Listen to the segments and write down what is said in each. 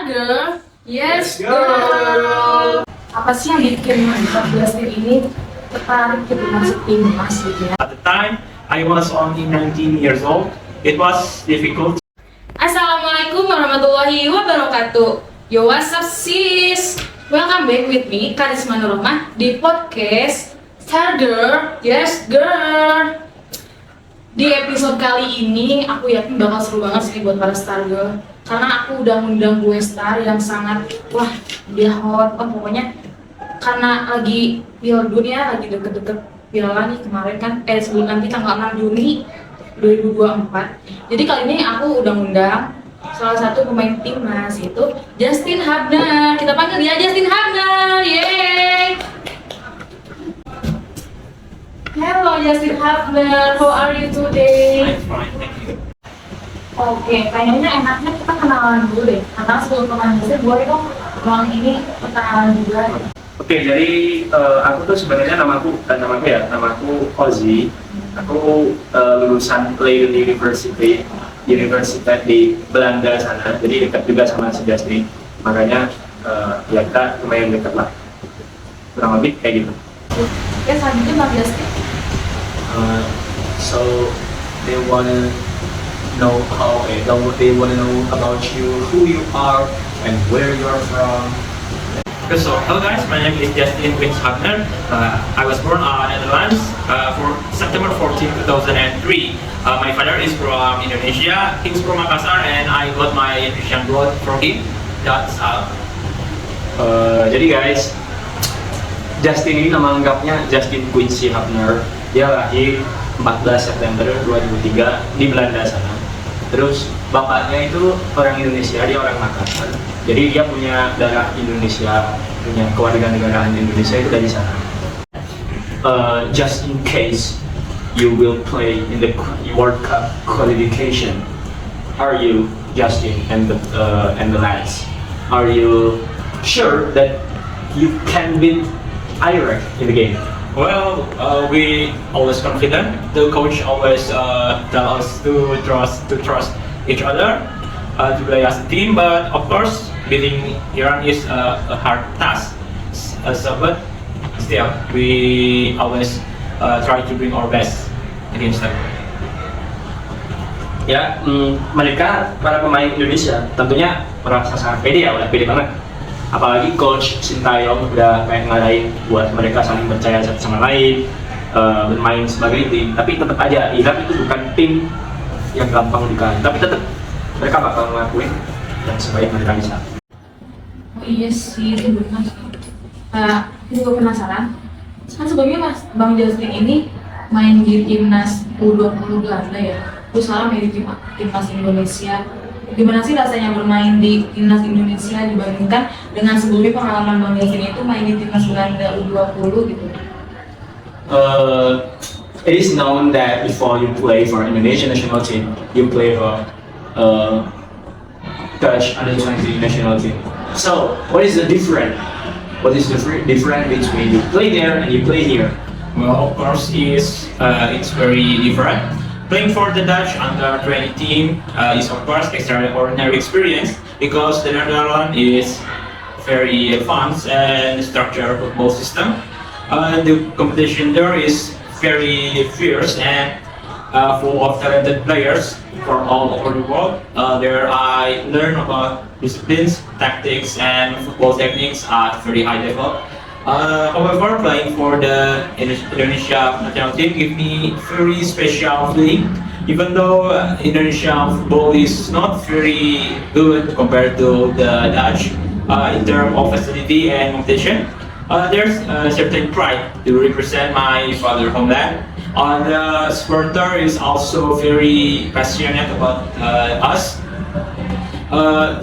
girl? Yes, girl. Apa sih yang bikin Justin ini tertarik gitu masuk timnas gitu ya? At the time, I was only 19 years old. It was difficult. Assalamualaikum warahmatullahi wabarakatuh. Yo, what's up sis? Welcome back with me, Karisma Nurrohmah, di podcast Star Girl, Yes Girl. Di episode kali ini, aku yakin bakal seru banget sih buat para Star Girl. Karena aku udah ngundang gue Star yang sangat, wah dia hot, pokoknya karena lagi Piala Dunia, lagi deket-deket Piala nih kemarin kan, sebelum nanti tanggal 6 Juni 2024. Jadi kali ini aku udah ngundang salah satu pemain timnas, itu Justin Hubner. Kita panggil dia Justin Hubner, yeay! Hello Justin Hubner, how are you today? I'm fine, thank you. Oke, kayaknya enaknya kita kenalan dulu deh. Karena sebelum kenalan dulu, boleh dong ruang ini kenalan juga. Oke, jadi aku tuh sebenarnya namaku Ozzy. Aku lulusan Leiden University di Belanda sana. Jadi dekat juga sama si Justin. Makanya ya kita lumayan dekat lah. Kurang lebih kayak gitu. Oke, selanjutnya Bang Justin. So they wanna know about you, who you are, and where you are from. So, hello guys, my name is Justin Wins Hubner. I was born in Netherlands for September 14, 2003. My father is from Indonesia, he's from Makassar, and I got my Indonesian blood from him. That's all. Jadi guys, Justin ini nama lengkapnya Justin Quincy Hubner. Dia lahir 14 September 2003 di Belanda sana. Terus bapaknya itu orang Indonesia, dia orang Makassar. Jadi dia punya darah Indonesia, punya kewarganegaraan Indonesia itu dari sana. Just in case you will play in the World Cup qualification, are you, Justin, and the lads, are you sure that you can beat Iraq in the game? Well, we always confident. The coach always tell us to trust each other, to play as a team. But of course, beating Iran is a hard task. But still, we always try to bring our best against them. Ya, mereka para pemain Indonesia tentunya merasa sangat pede ya, udah pede banget. Apalagi coach Sintayong udah kayak ngarahin buat mereka saling percaya satu sama lain, bermain sebagai tim. Tapi tetap aja Irak itu bukan tim yang gampang dikalahin. Tapi tetap mereka bakal ngelakuin yang sebaik mereka bisa. Oh iya sih, itu benar sih. Aku juga penasaran. Kan sebelumnya Mas Bang Justin ini main di timnas U20 Belanda ya. Terus sekarang main di timnas Indonesia. Gimana sih rasanya bermain di timnas Indonesia dibandingkan dengan sebelumnya pengalaman Bang Justin itu main di timnas Belanda U20 gitu? It is known that before you play for Indonesian national team, you play for Dutch under-20 national team. So, what is the difference? What is the difference between you play there and you play here? Well, of course, it's very different. Playing for the Dutch under-20 team is of course extraordinary experience because the Netherlands is very advanced and structured football system. The competition there is very fierce and full of talented players from all over the world. There I learn about disciplines, tactics, and football techniques at very high level. However, playing for the Indonesia national team gives me very special feeling. Even though Indonesian football is not very good compared to the Dutch in terms of facility and competition, there's a certain pride to represent my father homeland. The supporter is also very passionate about us.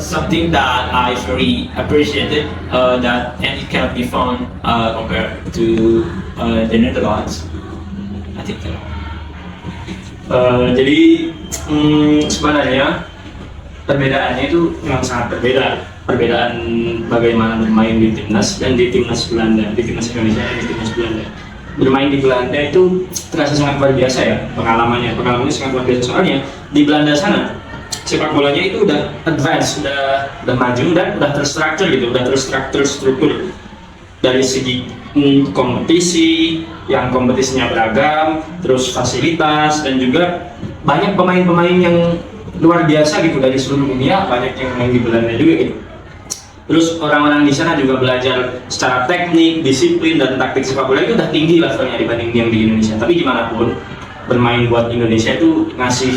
Something that I very appreciated and it cannot be found compared to the Netherlands. I think that. Jadi sebenarnya perbedaannya itu memang sangat berbeda. Perbedaan bagaimana bermain di timnas dan di timnas Belanda, di timnas Indonesia dan di timnas Belanda. Bermain di Belanda itu terasa sangat luar biasa ya pengalamannya sangat luar biasa soalnya di Belanda sana sepak bolanya itu udah advance, udah maju dan udah terstruktur gitu, udah terstruktur dari segi kompetisi, yang kompetisinya beragam, terus fasilitas dan juga banyak pemain-pemain yang luar biasa gitu dari seluruh dunia, banyak yang main di Belanda juga gitu. Terus orang-orang di sana juga belajar secara teknik, disiplin dan taktik sepak bola itu udah tinggi levelnya dibanding yang di Indonesia. Tapi gimana pun bermain buat Indonesia itu ngasih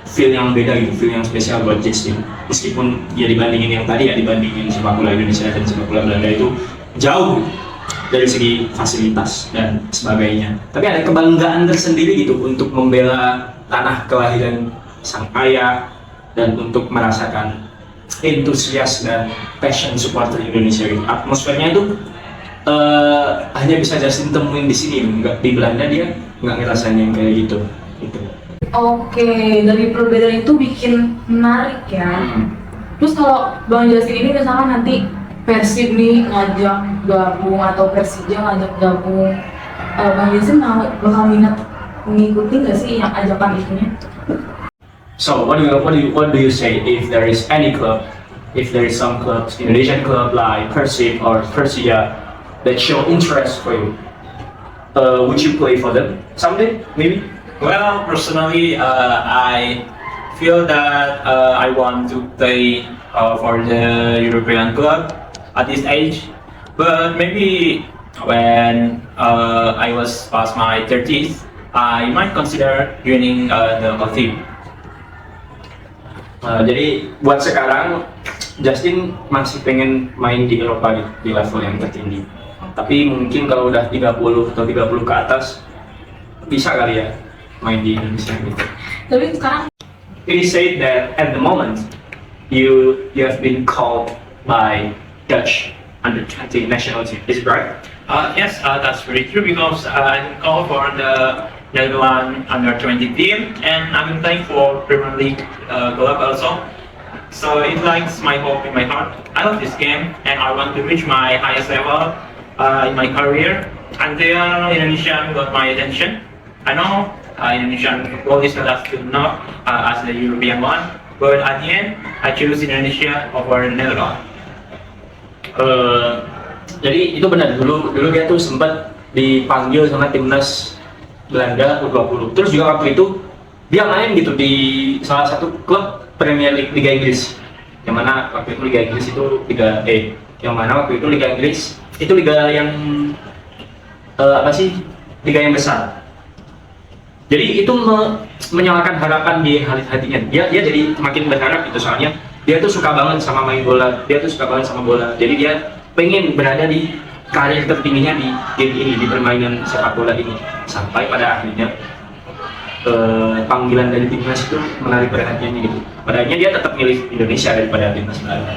feel yang beda gitu, feel yang spesial buat Justin. Meskipun ya dibandingin yang tadi ya, dibandingin sepak bola Indonesia dan sepak bola Belanda itu jauh dari segi fasilitas dan sebagainya. Tapi ada kebanggaan tersendiri gitu untuk membela tanah kelahiran sang ayah dan untuk merasakan entusias dan passion supporter Indonesia gitu. Atmosfernya itu hanya bisa Justin temuin di sini, nggak di Belanda dia nggak ngerasain yang kayak gitu. Oke, dari perbedaan itu bikin menarik ya. Terus kalau Bang Justin ini misalkan nanti Persib nih ngajak gabung atau Persija ngajak gabung, Bang Justin bakal minat mengikuti nggak sih yang ajakan itunya? So what do you say if there is any club, if there is some clubs, Indonesian club like Persib or Persija that show interest for you? Would you play for them someday, maybe? Well, personally, I feel that I want to play for the European club at this age, but maybe when I was past my 30s, I might consider joining the local team. Jadi buat sekarang Justin masih pengen main di Eropa gitu, di level yang tertinggi. Tapi mungkin kalau udah 30 atau 30 ke atas bisa kali ya main di Indonesia gitu. Tapi sekarang It is said that at the moment you have been called by Dutch under 20 national team. Is it right? Yes, that's very true because I'm called for the Netherlands under 20 team and I'm playing for Premier League club also. So it likes my hope in my heart. I love this game and I want to reach my highest level in my career until Indonesian got my attention. I know Indonesian goal is not as good enough as the European one, but at the end I choose Indonesia over Netherlands. Jadi itu benar, dulu dia tuh sempat dipanggil sama timnas Belanda U20. Terus juga waktu itu dia main gitu di salah satu klub Premier League Liga Inggris. Yang mana waktu itu Liga Inggris itu Liga E. Yang mana waktu itu Liga Inggris itu liga yang liga yang besar. Jadi itu menyalakan harapan di hatinya. Dia jadi makin berharap gitu, soalnya dia tuh suka banget sama main bola, dia tuh suka banget sama bola. Jadi dia pengen berada di karir tertingginya di game ini, di permainan sepak bola ini. Sampai pada akhirnya panggilan dari timnas itu menarik perhatiannya gitu. Pada akhirnya dia tetap milih Indonesia daripada timnas Belanda.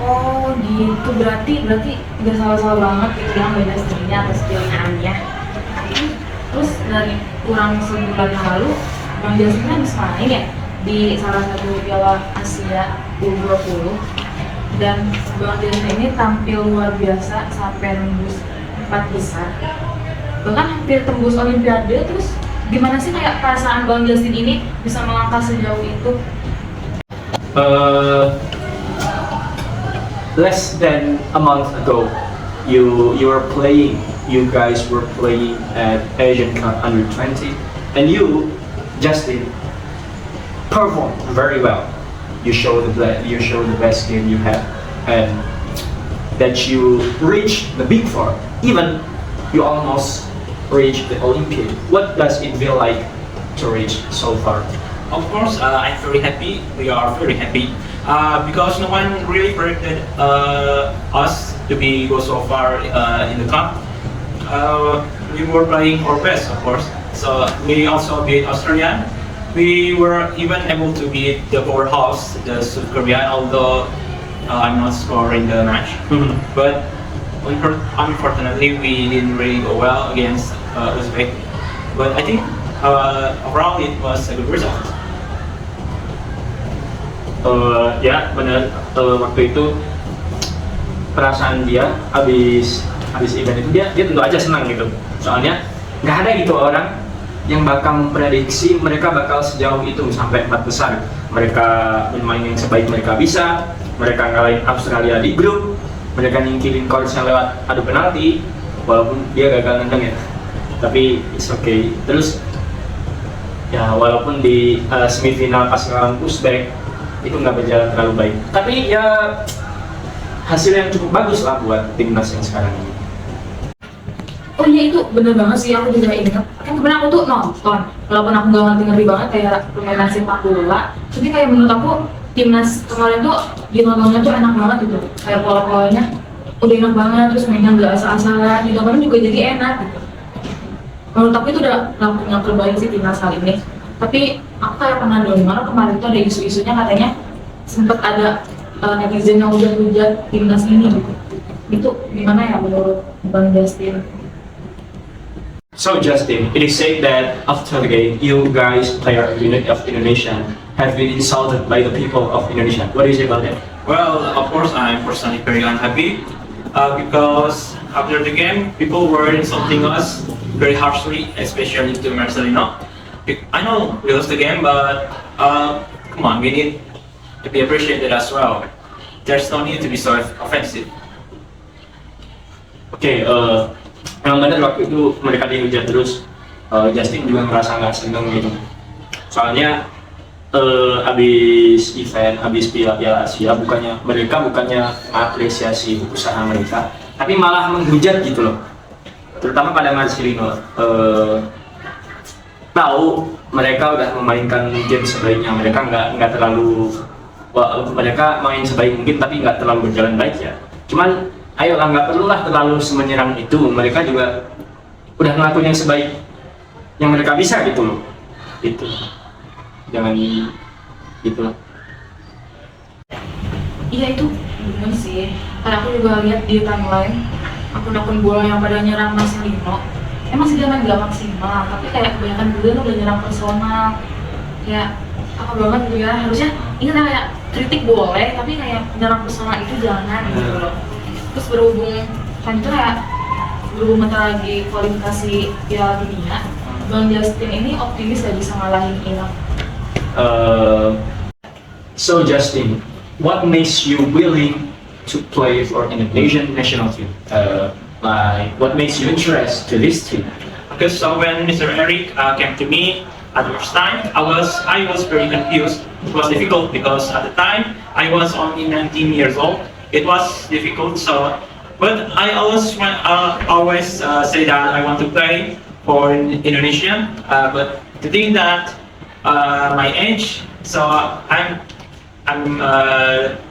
oh gitu, berarti nggak salah-salah banget gitu yang beda skillnya atau skillnya. Terus dari kurang sebulan yang lalu Bang Justin kan main ya di salah satu Piala Asia U20 dan Bang Justin ini tampil luar biasa sampai nembus 4 besar, bahkan hampir tembus Olimpiade. Terus gimana sih kayak perasaan Bang Justin ini bisa melangkah sejauh itu? Less than a month ago, you guys were playing at Asian Cup under 20, and you, Justin, performed very well. You show the best game you have, and that you reached the Big Four. Even you almost reached the Olympiad. What does it feel like to reach so far? Of course, I'm very happy. We are very happy because no one really predicted us to go so far in the cup. We were playing our best, of course. So we also beat Australia. We were even able to beat the powerhouse, the South Korea, although I'm not scoring the match. But unfortunately, we didn't really go well against Uzbek. But I think overall it was a good result. Ya benar, waktu itu perasaan dia habis event itu dia tentu aja senang gitu, soalnya nggak ada gitu orang yang bakal memprediksi mereka bakal sejauh itu sampai 4 besar. Mereka bermain yang sebaik mereka bisa, mereka ngalahin Australia di grup, mereka nyingkirin Korea lewat adu penalti, walaupun dia gagal nendang ya. Tapi it's okay. Terus ya walaupun di semifinal pas ngelawan Uzbek itu nggak berjalan terlalu baik. Tapi ya hasil yang cukup bagus lah buat timnas yang sekarang ini. Oh iya itu bener banget sih, aku juga ingat. Kan kemarin aku tuh nonton, walaupun aku gak ngerti-ngerti banget kayak permainan sepak bola, tapi kayak menurut aku timnas kemarin tuh di nontonnya tuh enak banget gitu. Kayak pola-polanya udah enak banget, terus mainnya gak asal-asalan, di nonton juga jadi enak gitu. Menurut aku itu udah lakukan yang terbaik sih timnas kali ini. Tapi aku kayak pernah dengar kemarin tuh ada isu-isunya katanya sempet ada netizen yang hujat-hujat timnas ini gitu. Itu gimana ya menurut Bang Justin? So Justin, it is said that after the game, you guys, player of Indonesia, have been insulted by the people of Indonesia. What do you say about that? Well, of course, I'm personally very unhappy because after the game, people were insulting us very harshly, especially to Marcelino. I know we lost the game, but come on, we need to be appreciated as well. There's no need to be so offensive. Oke, memang benar waktu itu mereka dihujat terus. Justin juga merasa nggak seneng gitu. Soalnya abis event, abis Piala Asia, mereka bukannya mengapresiasi usaha mereka, tapi malah menghujat gitu loh. Terutama pada Marcelino. Tahu mereka udah memainkan game sebaiknya, mereka nggak terlalu, mereka main sebaik mungkin tapi nggak terlalu berjalan baik ya. Cuman ayolah, nggak perlulah terlalu menyerang itu, mereka juga udah ngelakuin yang sebaik yang mereka bisa gitu loh. Itu jangan gitu loh. Iya itu bener sih, karena aku juga lihat di timeline akun-akun bola yang pada nyerang Marcelino emang sih dia main gak maksimal, tapi kayak kebanyakan juga udah nyerang personal kayak apa banget gitu ya. Harusnya ingat kayak kritik boleh, tapi kayak nyerang personal itu jangan gitu loh. Terus berhubung kan itu kayak berhubung bentar lagi kualifikasi Piala Dunia, Bang Justin ini optimis gak bisa ngalahin Irak? So Justin, what makes you willing to play for Indonesian national team? Like, what makes you interested to this team? Because when Mr. Eric came to me at the first time, I was very confused. It was difficult because at the time I was only 19 years old. It was difficult, but I always say that I want to play for Indonesia. But to think that my age, so I'm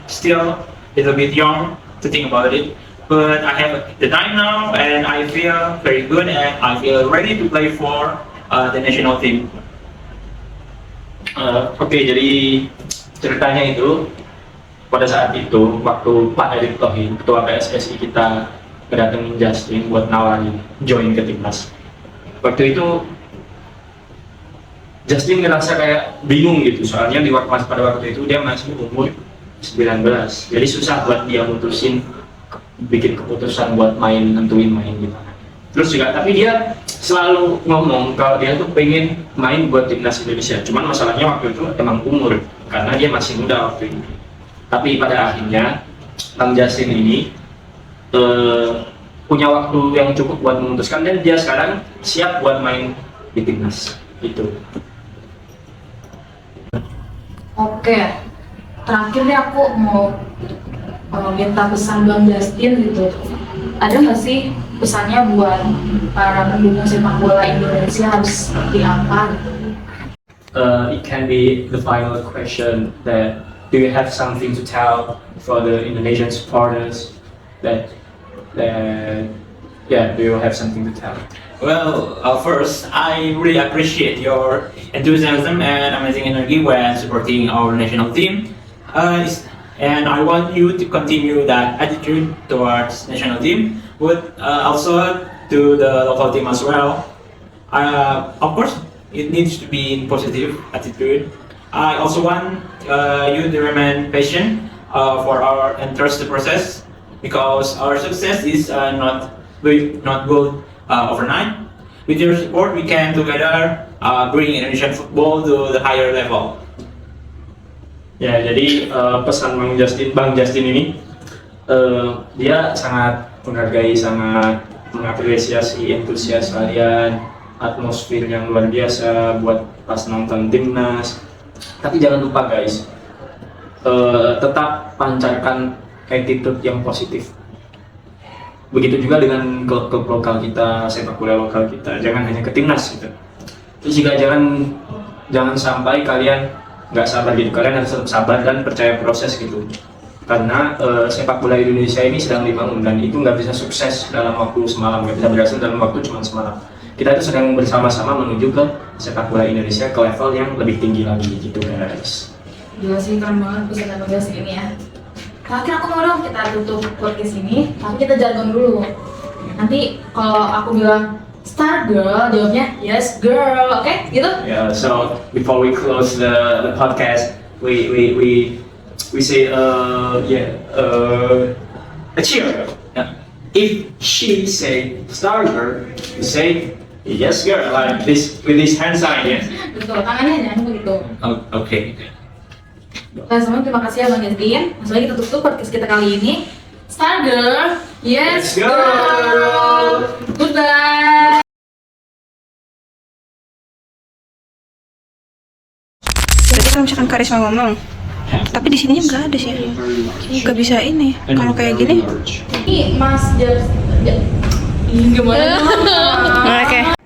still a little bit young to think about it. But I have the time now, and I feel very good, and I feel ready to play for the national team. Oke, jadi ceritanya itu pada saat itu waktu Pak Erick Thohir, ketua PSSI kita kedatengin Justin buat nawarin join ke timnas. Waktu itu Justin ngerasa kayak bingung gitu, soalnya pada waktu itu dia masih umur 19, jadi susah buat dia mutusin bikin keputusan buat nentuin main gitu. Terus juga, tapi dia selalu ngomong kalau dia tuh pengen main buat timnas Indonesia. Cuman masalahnya waktu itu emang umur, karena dia masih muda waktu itu. Tapi pada akhirnya Bang Justin ini punya waktu yang cukup buat memutuskan, dan dia sekarang siap buat main di timnas itu. Oke, terakhir nih aku mau minta pesan Bang Justin gitu. Ada nggak sih pesannya buat para pendukung sepak bola Indonesia harus seperti apa? It can be the final question that do you have something to tell for the Indonesian supporters that do you have something to tell? Well, first, I really appreciate your enthusiasm and amazing energy when supporting our national team. And I want you to continue that attitude towards national team, but also to the local team as well. Of course, it needs to be in positive attitude. I also want you to remain patient for our and trust the process, because our success is not good overnight. With your support, we can together bring Indonesian football to the higher level. Ya, jadi pesan Bang Justin ini, dia sangat menghargai, sangat mengapresiasi antusias kalian, atmosfer yang luar biasa buat pas nonton timnas. Tapi jangan lupa guys, tetap pancarkan attitude yang positif. Begitu juga dengan klub-klub lokal kita, sepak bola lokal kita, jangan hanya ke timnas gitu. Terus juga jangan sampai kalian nggak sabar gitu, kalian harus tetap sabar dan percaya proses gitu. Karena sepak bola Indonesia ini sedang dibangun dan itu nggak bisa sukses dalam waktu semalam, nggak bisa berhasil dalam waktu cuma semalam. Kita itu sedang bersama-sama menuju ke sepak bola Indonesia ke level yang lebih tinggi lagi gitu guys. Gila sih, keren banget pesan Bang Justin ini ya. Terakhir aku mau dong kita tutup podcast ini, tapi kita jargon dulu. Nanti kalau aku bilang start girl, jawabnya yes girl, oke? Gitu? Yeah, so before we close the podcast, we say a cheer. Yeah. If she say star girl, you say yes girl like this with this hand sign. Yes. Betul, tangannya jangan begitu. Okay. Nah, semua terima kasih ya Bang Justin. Langsung aja kita tutup podcast kita kali ini. Star girl, yes Let's go. girl. Goodbye. Berarti kalau misalkan Karisma ngomong, tapi di sininya nggak ada sih, nggak bisa ini. Kalau kayak gini, Ini Mas Justin, gimana? oke.